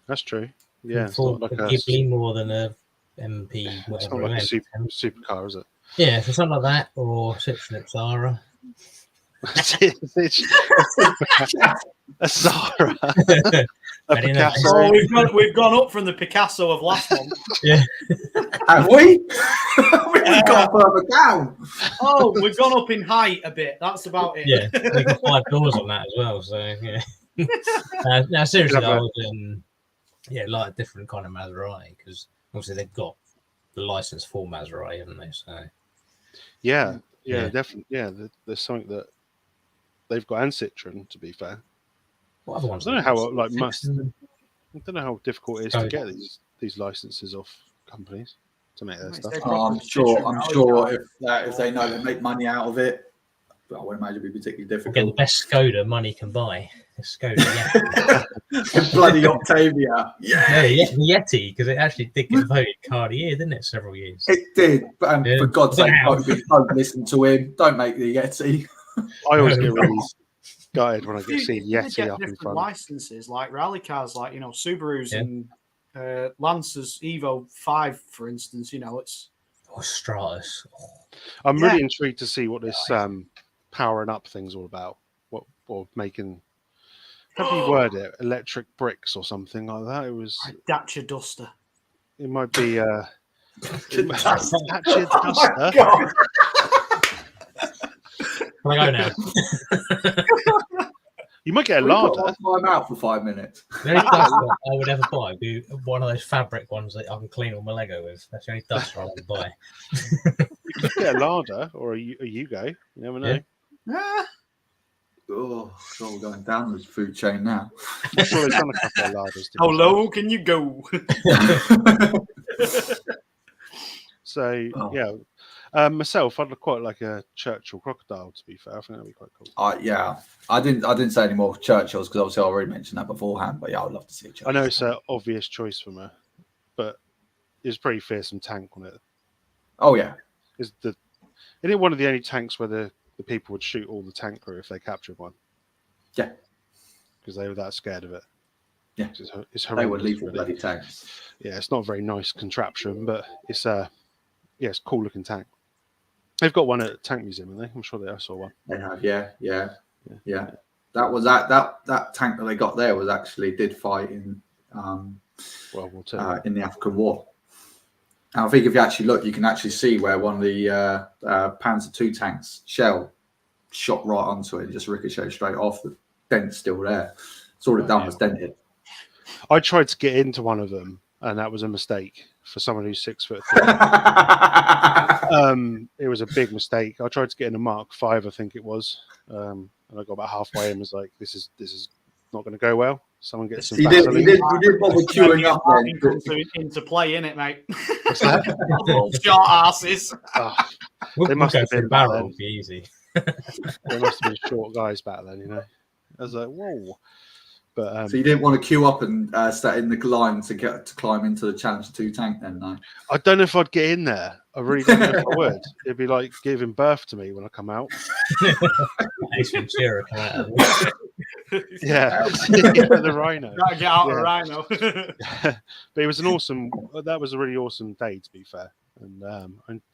That's true. Yeah, it's not like a Ghibli more than a MP, whatever. It's not like a supercar, is it? Yeah, so something like that, or Citroen Zara. A Zara. A Very Picasso. Oh, we've gone up from the Picasso of last month. Yeah. Have we? We've gone further down. Oh, we've gone up in height a bit. That's about it. Yeah, we've got 5 doors on that as well. So yeah. Now seriously, I would like a different kind of Maserati, because obviously they've got the license for Maserati, haven't they? So yeah, definitely. Yeah, there's something that they've got, and Citroen, to be fair. What other ones? I don't know how I don't know how difficult it is to get these licenses off companies to make their stuff. I'm sure if they know they make money out of it, I would imagine it'd be particularly difficult. Get the best Skoda money can buy. The Skoda, yeah. Bloody Octavia. Yeah, the Yeti, because it actually did get voted car of the year, didn't it? Several years. It did, but for God's sake, don't listen to him. Don't make the Yeti. I always get really gutted when I see Yeti up in front. Licenses like rally cars, like Subarus and Lancers Evo 5, for instance. It's Stratus. I'm really intrigued to see what this powering up thing's all about. Or making, how do you word it? Electric bricks or something like that. It was a Dacia Duster. It might be Dacia Oh Duster. Can I go now? You might get a larder. I'm out for 5 minutes. The only duster I would ever buy would be one of those fabric ones that I can clean all my Lego with. That's the only duster I would buy. You could get a larder or a Yugo. You never know. Yeah. Oh, God, we're going down this food chain now. I'm sure there's done a couple of larders. How low can you go? So, myself, I'd quite like a Churchill crocodile, to be fair. I think that'd be quite cool. I didn't say any more Churchills because obviously I already mentioned that beforehand, but yeah, I would love to see a Churchill. I know it's an obvious choice for me, but it's a pretty fearsome tank on it. Oh, yeah. Isn't it one of the only tanks where the people would shoot all the tank crew if they captured one? Yeah. Because they were that scared of it. Yeah. It's they would horrendous. leave the bloody tanks. Yeah, it's not a very nice contraption, but it's a cool looking tank. They've got one at the Tank Museum, haven't they? I'm sure I saw one. They have, yeah. That was that tank that they got there was actually did fight in World War II. In the African War. And I think if you actually look, you can actually see where one of the Panzer II tanks shell shot right onto it and just ricocheted straight off. The dent's still there. It's all it done was dented. I tried to get into one of them and that was a mistake for someone who's 6'3". It was a big mistake. I tried to get in a Mark 5, I think it was, and I got about halfway and was like, "This is not going to go well." Someone gets some You did Vaseline. bother queuing up then. Into play, innit, mate? What's that? Little short asses. Oh, We'll They must go have through been the barrel. back It'll be easy. they must have been short guys back then, you know. I was like, "Whoa!" But So you didn't want to queue up and start in the line to climb into the Challenge 2 tank then, no? I don't know if I'd get in there. I really don't know if I would. It'd be like giving birth to me when I come out. Ace Ventura come out of Yeah, the rhino. Gotta get out Yeah. a rhino. But it was an awesome. That was a really awesome day, to be fair. And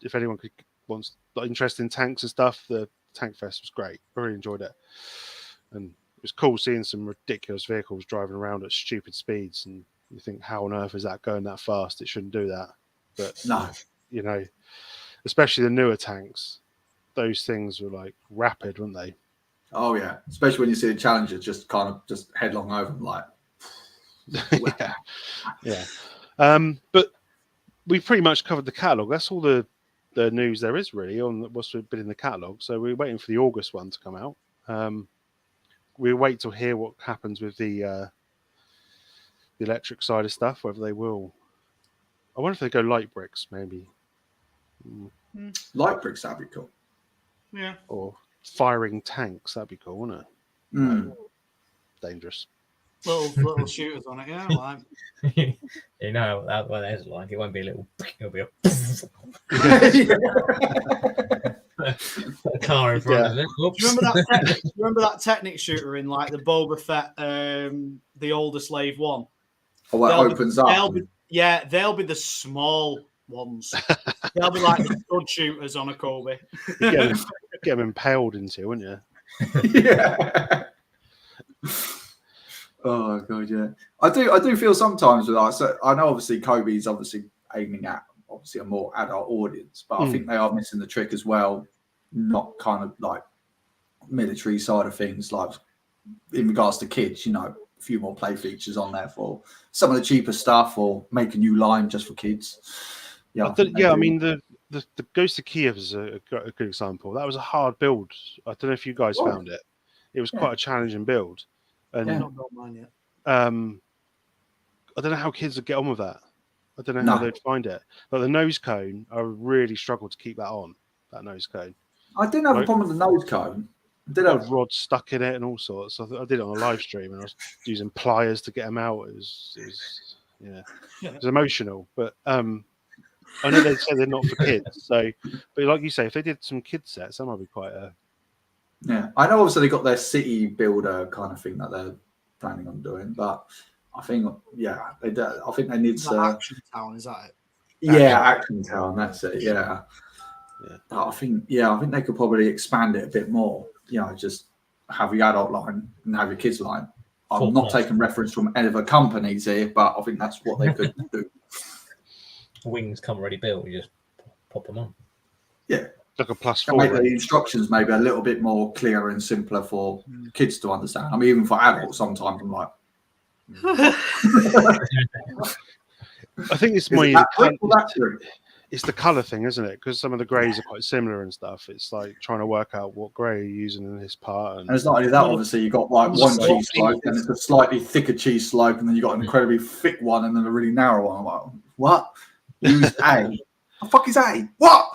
if anyone wants interest in tanks and stuff, the Tank Fest was great. I really enjoyed it, and it was cool seeing some ridiculous vehicles driving around at stupid speeds. And you think, how on earth is that going that fast? It shouldn't do that. But No. you know, especially the newer tanks, those things were like rapid, weren't they? Oh yeah, especially when you see the Challenger just kind of just headlong over them like. Yeah. But we pretty much covered the catalogue. That's all the news there is really on what's been in the catalogue. So we're waiting for the August one to come out. We'll wait to hear what happens with the electric side of stuff, whether they will. I wonder if they go light bricks, maybe. Light bricks, that'd be cool. Yeah. Or firing tanks, that'd be cool, wouldn't it? Mm. Dangerous. Little shooters on it, yeah. Like. You know what that's like. It won't be a little. It'll be a car in front of it. Do you remember that Technic shooter in like the Boba Fett, the older slave one? Oh, well, it opens up. They'll be the small ones. They'll be like the stud shooters on a Cobi. Get them impaled into, wouldn't you? Yeah. Oh god, yeah. I do feel sometimes with that. So I know obviously Cobi's obviously aiming at a more adult audience, but I think they are missing the trick as well. Not kind of like military side of things, like in regards to kids, you know, a few more play features on there for some of the cheaper stuff, or make a new line just for kids. Yeah, I mean the Ghost of Kiev is a good example. That was a hard build. I don't know if you guys found it. It was quite a challenging build. And Not got mine yet. I don't know how kids would get on with that. I don't know how they'd find it. But the nose cone, I really struggled to keep that on, that nose cone. I didn't have a problem with the nose cone. I did have rods stuck in it and all sorts. I did it on a live stream and I was using pliers to get them out. It was emotional. But I know they say they're not for kids. So, but like you say, if they did some kids sets, that might be quite a. Yeah, I know. Obviously, they got their city builder kind of thing that they're planning on doing, but I think, they do. I think they need to. Action Town, is that it? Yeah, Action Town. That's it. Yeah. I think they could probably expand it a bit more. You know, just have your adult line and have your kids line. I'm not taking reference from any other companies here, but I think that's what they could do. Wings come already built. You just pop them on. Yeah. Like a +4. Make the instructions maybe a little bit more clear and simpler for kids to understand. I mean, even for adults, sometimes I'm like, I think it's more. It's the color thing, isn't it? Because some of the greys are quite similar and stuff. It's like trying to work out what grey you're using in this part. And it's not only that, obviously, you've got like one cheese slope, and it's a slightly thicker cheese slope, and then you've got an incredibly thick one, and then a really narrow one. I'm like, what? Use A. The fuck is A? What?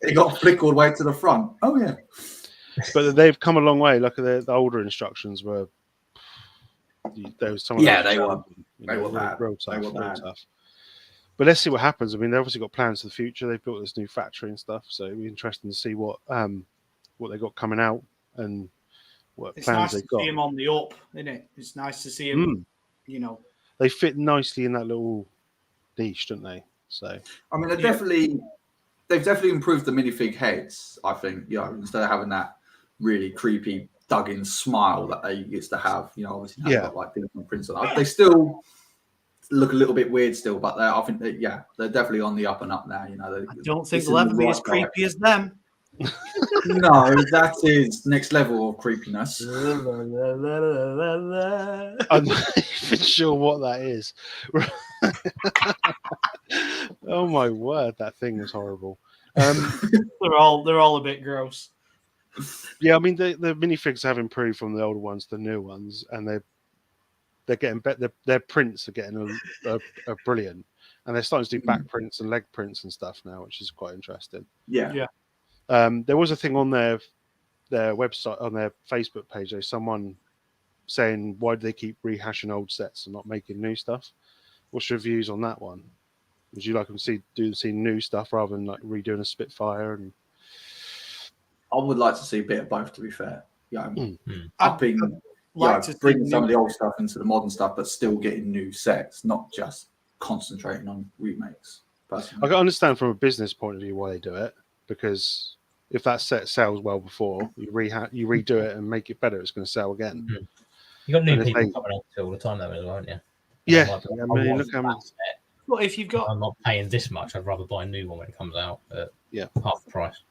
It got flicked all the way to the front. Oh yeah. But they've come a long way. Look at the older instructions were. There was some. They were bad. Real tough. But let's see what happens. I mean, they've obviously got plans for the future. They've built this new factory and stuff, so it'll be interesting to see what they got coming out and what plans they've got. See him on the up, isn't it? It's nice to see him. You know, they fit nicely in that little niche, don't they? So I mean, they've definitely improved the minifig heads. I think, you know, instead of having that really creepy dug-in smile that they used to have, you know, obviously now they've got like different prints on. They still look a little bit weird still, but I think they're definitely on the up and up now. You know, I don't think they'll ever be as creepy as them. No, that is next level of creepiness. I'm not even sure what that is. Oh my word, that thing was horrible. They're all a bit gross. Yeah, I mean the minifigs have improved from the older ones to the new ones, and they're getting better. Their prints are getting a brilliant, and they're starting to do back prints and leg prints and stuff now, which is quite interesting. Yeah. There was a thing on their website, on their Facebook page, there's someone saying, why do they keep rehashing old sets and not making new stuff? What's your views on that one? Would you like them to see new stuff rather than like redoing a Spitfire? And I would like to see a bit of both, to be fair. Yeah, I'd like to bringing see some of the old stuff into the modern stuff, but still getting new sets, not just concentrating on remakes. Personally. I can understand from a business point of view why they do it, because if that set sells well before you redo it and make it better, it's going to sell again. You got new people coming up all the time though as well, haven't you? Yeah, I mean, look how much. Well, if you've got, I'm not paying this much. I'd rather buy a new one when it comes out at half the price.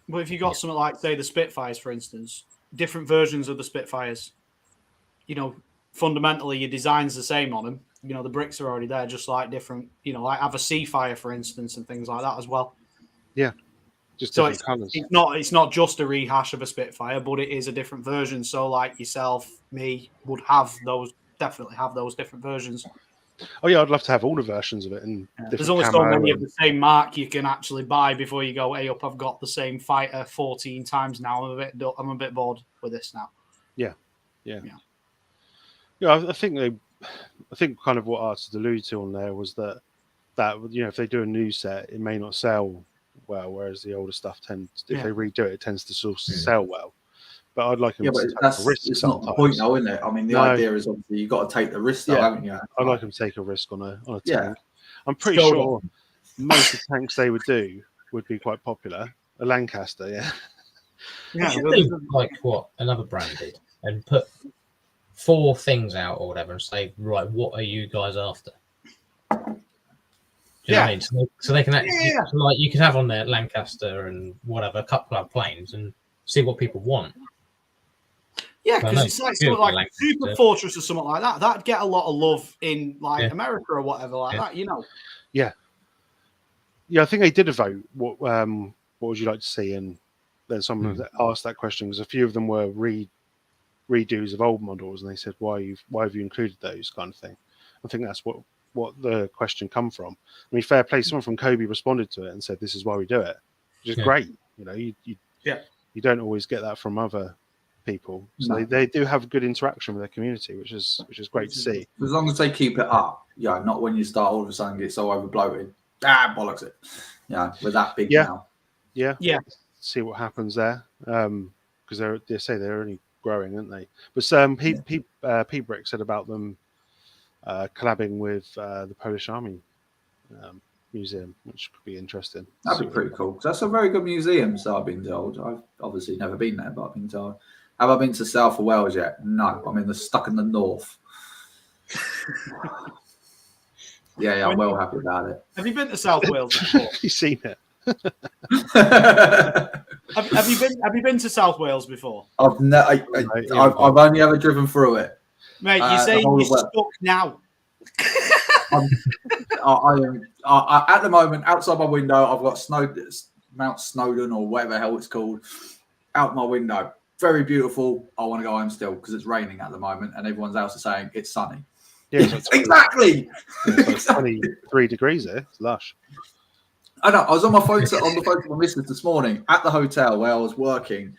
well, if you got something like, say, the Spitfires, for instance, different versions of the Spitfires, fundamentally your design's the same on them. The bricks are already there, just like different, like have a Seafire, for instance, and things like that as well. Yeah. Just so different colours. It's not just a rehash of a Spitfire, but it is a different version. So like yourself, me would definitely have those different versions. Oh yeah, I'd love to have all the versions of it. And there's only so many of the same mark you can actually buy before you go, hey up, I've got the same fighter 14 times now. I'm a bit bored with this now. Yeah. I think kind of what Arts alluded to on there was that if they do a new set, it may not sell well, whereas the older stuff if they redo it, it tends to sort of sell well. But I'd like them to take a risk. It's not the point, though, isn't it? I mean, the idea is obviously you've got to take the risk, though, haven't you? I'd like them to take a risk on a tank. Yeah. I'm pretty sure most of the tanks they would do would be quite popular. A Lancaster, yeah. Yeah, like what another brand did, and put 4 things out or whatever, and say, right, what are you guys after? Do you know what I mean? So they can actually, like, you could have on there Lancaster and whatever, a couple of planes, and see what people want. Yeah, because it's like something like Super Fortress or something like that. That'd get a lot of love in America or whatever like that, Yeah. Yeah, I think they did a vote. What would you like to see? And then someone asked that question because a few of them were redos of old models, and they said, "Why have you included those?" kind of thing. I think that's what the question come from. I mean, fair play. Someone from Cobi responded to it and said, "This is why we do it," which is great. You don't always get that from other people, so they do have good interaction with their community, which is great to see. As long as they keep it up, not when you start all of a sudden get so over bloated. Bollocks it. With that big now. Yeah. See what happens there, because they're only growing, aren't they? But P Brick said about them collabing with the Polish Army Museum, which could be interesting. That'd be pretty cool. Because that's a very good museum, so I've been told. I've obviously never been there, but I've been told. Have I been to South of Wales yet? No. I'm stuck in the north. Yeah, I'm well happy about it. Have you been to South Wales before? Have you seen it? Have you been to South Wales before? I've only ever driven through it. Mate, you're saying you're stuck now. I am at the moment outside my window. I've got Mount Snowdon or whatever the hell it's called out my window. Very beautiful. I want to go home still because it's raining at the moment, and everyone else is saying it's sunny. Yeah, exactly. It's like 23 degrees there. It's lush. I know. I was on the phone to my missus this morning at the hotel where I was working,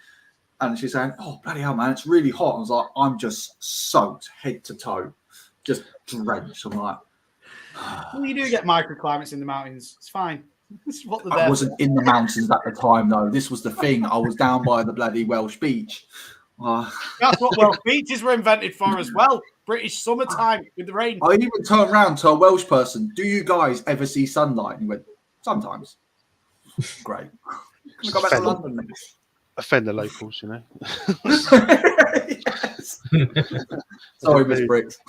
and she's saying, "Oh bloody hell, man, it's really hot." I was like, "I'm just soaked head to toe, just drenched." I'm like, well, you do get microclimates in the mountains. It's fine. This is what they're I wasn't in the mountains at the time, though. This was the thing. I was down by the bloody Welsh beach. That's what Welsh beaches were invented for as well. British summertime with the rain. I even turned around to a Welsh person. Do you guys ever see sunlight? And he went, sometimes. Great. Can I go back to London, mate? Offend the locals, you know. Yes. Sorry, Miss Briggs.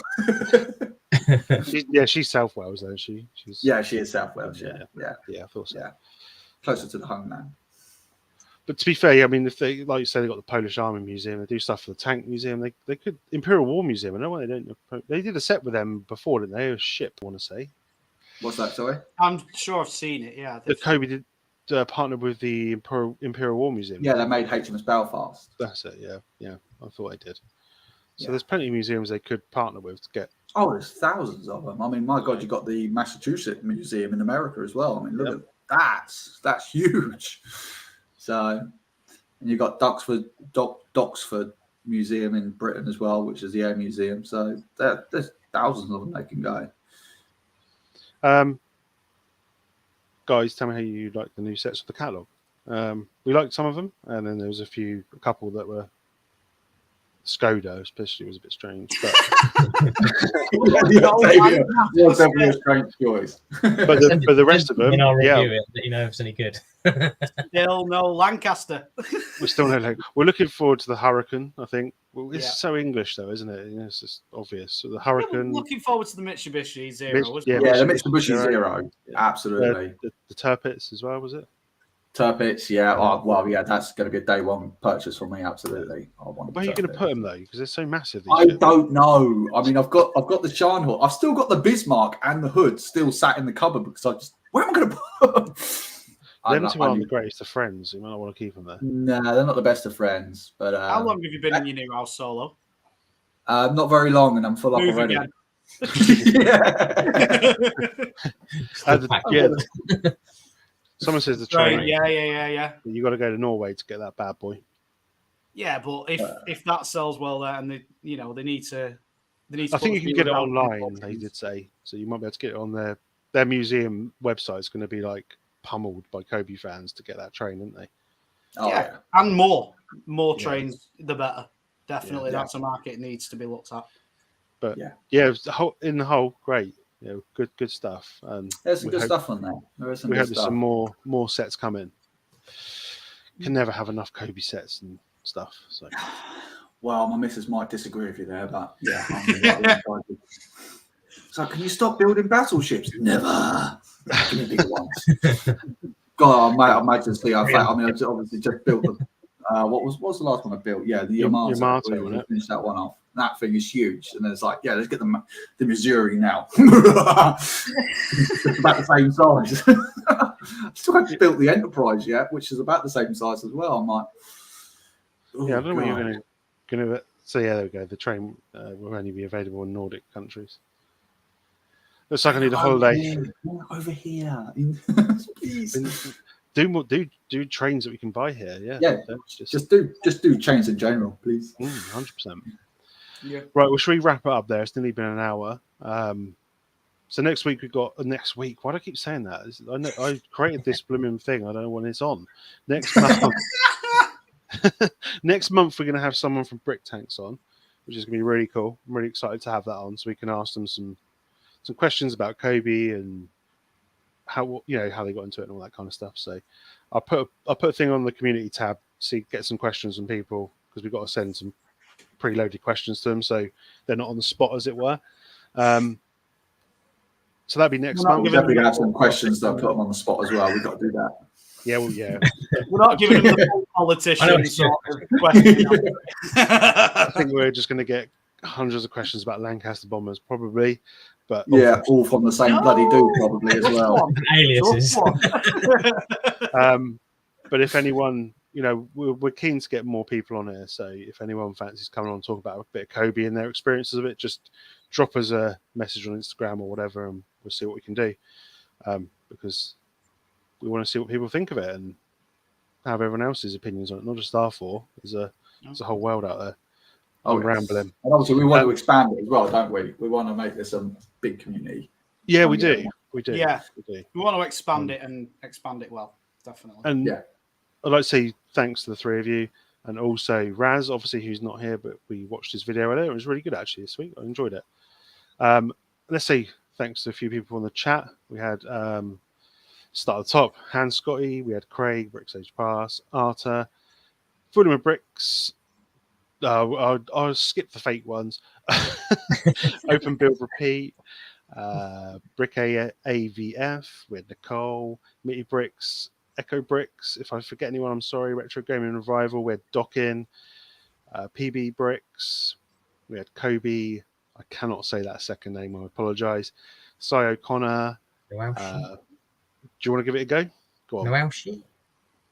She's South Wales, though. She is South Wales. Yeah, I thought so. Yeah, closer to the homeland. But to be fair, I mean, if they, like you say, they got the Polish Army Museum, they do stuff for the Tank Museum. They could Imperial War Museum. I know why they don't. They did a set with them before, didn't they? A ship, I want to say. What's that? Sorry. I'm sure I've seen it. Yeah, The Cobi did partner with the Imperial War Museum. Yeah, they made HMS Belfast. That's it. Yeah. I thought they did. So Yeah. there's plenty of museums they could partner with to get. Oh, there's thousands of them. I mean, my God, you got the Massachusetts Museum in America as well. I mean, look at that. That's huge. So, and you've got Doxford Museum in Britain as well, which is the Air Museum. So there's thousands of them they can go. Guys, tell me how you like the new sets of the catalogue. We liked some of them, and then there was a couple that were Skoda, especially, was a bit strange. But was definitely a strange choice. but the rest of them, I'll review yeah, it. Let you know if it's any good. Still no Lancaster. we're still no. We're looking forward to the Hurricane. I think it's Yeah. so English, though, isn't it? You know, it's just obvious. So the I'm Hurricane, looking forward to the Mitsubishi Zero. Mitch- Isn't yeah, it? Yeah, the Mitsubishi Zero. Yeah. Absolutely. the Turpits as well, was it? Turpits, yeah. Oh, well, yeah, that's going to be a day one purchase for me. Absolutely. I want Where are you going to Turpit. put them though? Because they're so massive. These I ships. don't know. I mean, I've got the Scharnhorst. I've still got the Bismarck and the hood still sat in the cupboard because where am I going to put them? Them two aren't the greatest of friends. You might not want to keep them there. No, they're not the best of friends. But How long have you been in your new house solo? not very long, and I'm full up Move already. again. Yeah. Someone says the train. Right, yeah. You got to go to Norway to get that bad boy. Yeah, but if that sells well there, and they need to. I think you can get it online. They did say so. You might be able to get it on their museum website. Is going to be like pummeled by Cobi fans to get that train, aren't they? Oh, yeah, and more Yeah. trains, the better. Definitely, Yeah. that's a market needs to be looked at. But Yeah. it was in the whole, great. You know, good stuff. And There's some we good hope- stuff on there. There is some We good hope there's stuff. some more sets coming. Can never have enough Cobi sets and stuff. So Well, my missus might disagree with you there, but yeah. I'm gonna so, can you stop building battleships? Never. Give me bigger ones. God, I imagine. I obviously just built the. What was the last one I built? Yeah, the Yamato. Yamato, wasn't it? Finish that one off. That thing is huge, and then it's like, yeah, let's get the Missouri now. It's about the same size. I still haven't built the Enterprise yet, which is about the same size as well. I'm like, oh, yeah, I don't know what God. you're going to. So yeah, there we go. The train will only be available in Nordic countries. Looks like I need a holiday. Over here. Please. Do trains that we can buy here. Yeah. Yeah, Don't just do chains in general, please. 100%. Yeah. Right, well, should we wrap it up there? It's nearly been an hour. So next week we've got next week. Why do I keep saying that? I created this blooming thing. I don't know when it's on. Next month. Next month we're going to have someone from Brick Tanks on, which is going to be really cool. I'm really excited to have that on, so we can ask them some questions about Cobi and how they got into it and all that kind of stuff. So I'll put a thing on the community tab, get some questions from people, because we've got to send some preloaded questions to them, so they're not on the spot, as it were. So that'd be next month. We're definitely going to have some questions that put them on the spot as well. We've got to do that. Yeah, well, yeah. We're not giving them the full politician sort of question. I think we're just going to get hundreds of questions about Lancaster bombers, probably. But Yeah, all from the same bloody dude, probably as well. Aliases. But if anyone, we're keen to get more people on here. So if anyone fancies coming on and talk about a bit of Cobi and their experiences of it, just drop us a message on Instagram or whatever, and we'll see what we can do. Because we want to see what people think of it and have everyone else's opinions on it, not just our four. There's a whole world out there. I'm rambling. And obviously, we want to expand it as well, don't we? We want to make this a big community. Yeah, we do. We do. Yeah. We do. We want to expand it and expand it well, definitely. And Yeah. I'd like to say thanks to the three of you, and also Raz, obviously, who's not here, but we watched his video earlier. It was really good, actually, this week. I enjoyed it. Let's say thanks to a few people in the chat. We had, start at the top, Hans Scotty, we had Craig, Brickstage Pass, Arta, Fulham of Bricks. I'll skip the fake ones. Open Build Repeat, Brick AVF, we had Nicole, Mitty Bricks, Echo Bricks. If I forget anyone, I'm sorry. Retro Gaming Revival. We had Dockin, PB Bricks. We had Cobi. I cannot say that second name. I apologise. Cy O'Connor. Do you want to give it a go? Go on. Noelshi?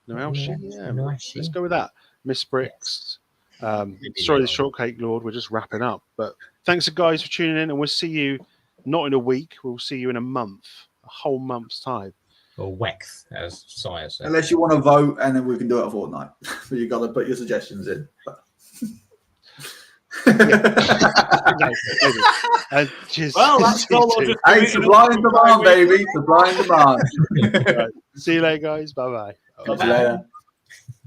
Noelshi? Yeah, Noelshi. let's go with that. Miss Bricks. Sorry, the Shortcake Lord. We're just wrapping up. But thanks, guys, for tuning in. And we'll see you not in a week. We'll see you in a month, a whole month's time. Or Wex, as Sire said. Unless you want to vote, and then we can do it a fortnight. But you've got to put your suggestions in. Cheers. Well, that's Hey, supply and demand, baby. Supply and demand. Right. See you later, guys. Bye-bye. Catch you later.